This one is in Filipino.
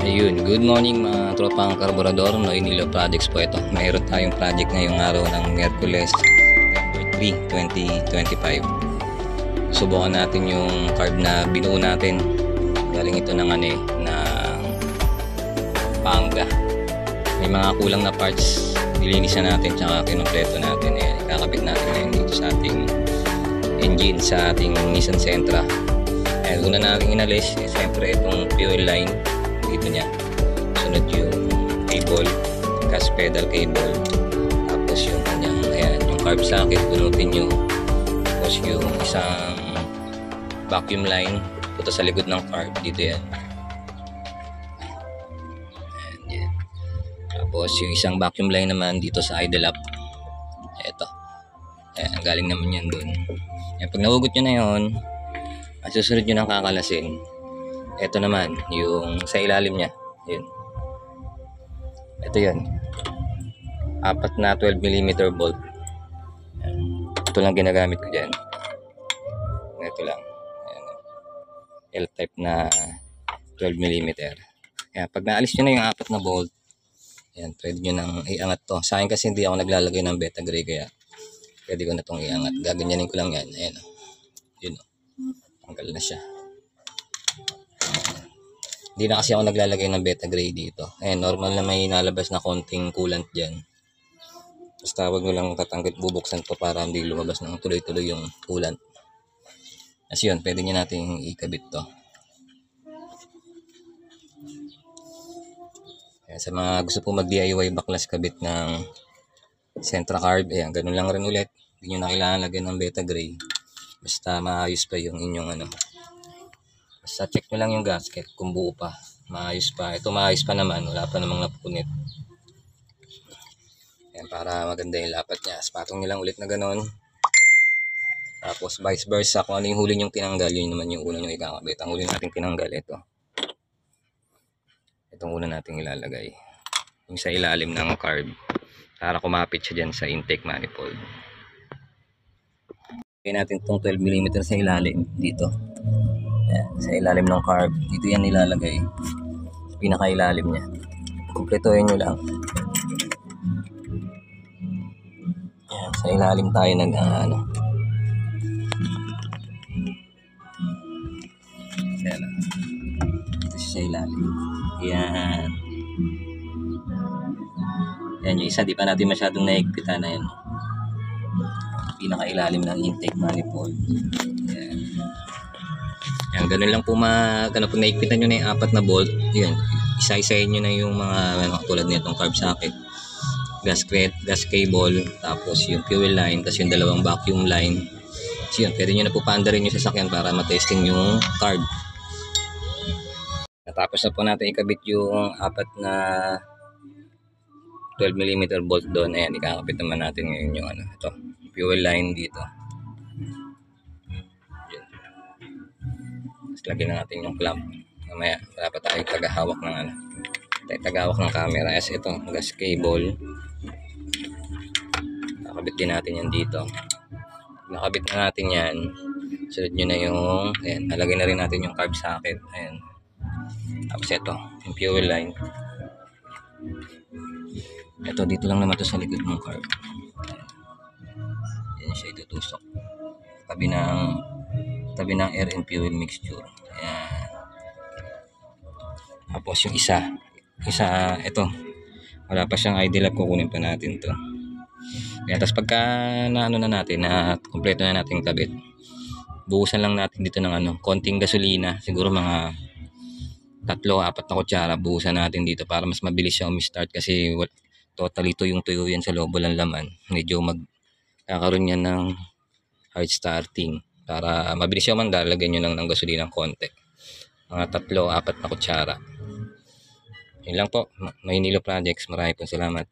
Ayun, good morning mga tropang karburador, Noinilo Projects po ito. Mayroon tayong project ngayong araw ng Miyerkules, September 3, 2025. Subukan natin yung carb na binuo natin. Galing ito ng ng Panga. May mga kulang na parts, nilinis na natin tsaka kinumpleto natin. Ayan, ikakabit natin ngayon dito sa ating engine, sa ating Nissan Sentra. Ayan, una natin inalis, siyempre itong fuel line dito niya, sunod yung cable, gas pedal cable, tapos yung kanyang, ayan, yung carb socket punutin nyo, tapos yung isang vacuum line punta sa likod ng carb dito yan. Ayan, yan. Tapos yung isang vacuum line naman dito sa idle up, eto, ayan, galing naman yan dun. Ayan, pag nahugot nyo na yun at susunod nyo ng kakalasin, ito naman yung sa ilalim niya, yun, ito yun, apat na 12mm bolt. Ito lang ginagamit ko dyan, ito lang. Ayan, L-type na 12mm. Ayan, pag naalis nyo na yung apat na bolt, ayan, pwede nyo nang iangat to. Sa akin kasi hindi ako naglalagay ng beta gray, kaya pwede ko na itong iangat. Gaganyanin ko lang yan. Ayan, yun, tanggal na siya. Hindi na kasi ako naglalagay ng beta gray dito. Ayan, normal na may nalabas na konting coolant dyan. Basta huwag nyo lang tatanggal, bubuksan to para hindi lumabas ng tuloy-tuloy yung coolant. As yun, pwede nyo natin ikabit to. Ayan, sa mga gusto po mag-DIY baklas kabit ng Sentra carb, ayan, ganun lang rin ulit. Hindi nyo na kailangan lagyan ng beta gray. Basta maayos pa yung inyong basta check nyo lang yung gasket kung buo pa, maayos pa. Ito maayos pa naman, wala pa namang napunit. Ayan, para maganda yung lapat niya, patong nyo lang ulit na ganon. Tapos vice versa, kung ano yung huli nyong tinanggal, yun naman yung una nyo ikakabit. Ang huli nating tinanggal, itong una nating ilalagay, yung sa ilalim ng carb, para kumapit siya dyan sa intake manifold. Lagay natin itong 12mm sa ilalim dito. Ayan, sa ilalim ng carb, dito yan nilalagay, sa pinakailalim niya. Kumpletuhin nyo lang. Ayan, sa ilalim tayo nag ayan, ito sa ilalim. Ayan, ayan yung isa, di pa natin masyadong naigpitan na yan, pinakailalim ng intake manifold. Ayan. Yan, ganun lang po kung naikpitan nyo na yung apat na bolt, yun, isa-isahin nyo na yung mga tulad nitong carb socket, gas cable, tapos yung fuel line, tapos yung dalawang vacuum line. So yun, pwede nyo na po paandarin yung sasakyan para matesting yung carb. Natapos na po natin ikabit yung apat na 12mm bolt doon. Ayan, ikakabit naman natin ngayon yung ito, fuel line dito. Lagyan na natin yung clamp. Mamaya wala pa tayong tagahawak ng camera. As ito, gas cable, nakabit din natin yan dito. Nakabit na natin yan, sunod nyo na yung, ayan, nalagay na rin natin yung carb socket. Ayan, tapos ito, yung fuel line, ito dito lang naman to sa likod ng carb. Ayan siya itutusok, tabi ng air and fuel mixture. Ayan. Tapos yung isa ito, wala pa siyang idle up, kukunin pa natin to. Ayan, tapos pagka na natin, na kompleto na natin kabit, buhusan lang natin dito ng konting gasolina, siguro mga 3-4 na kutsara, buhusan natin dito para mas mabilis siya umistart, kasi totally tuyo yan sa loob, walang laman. Medyo magkakaroon yan ng hard starting. Para mabilis siya umandar, lagyan nyo lang ng gasolina ng konti. Mga 3-4 na kutsara. Yun lang po. Noinilo Projects. Maraming po salamat.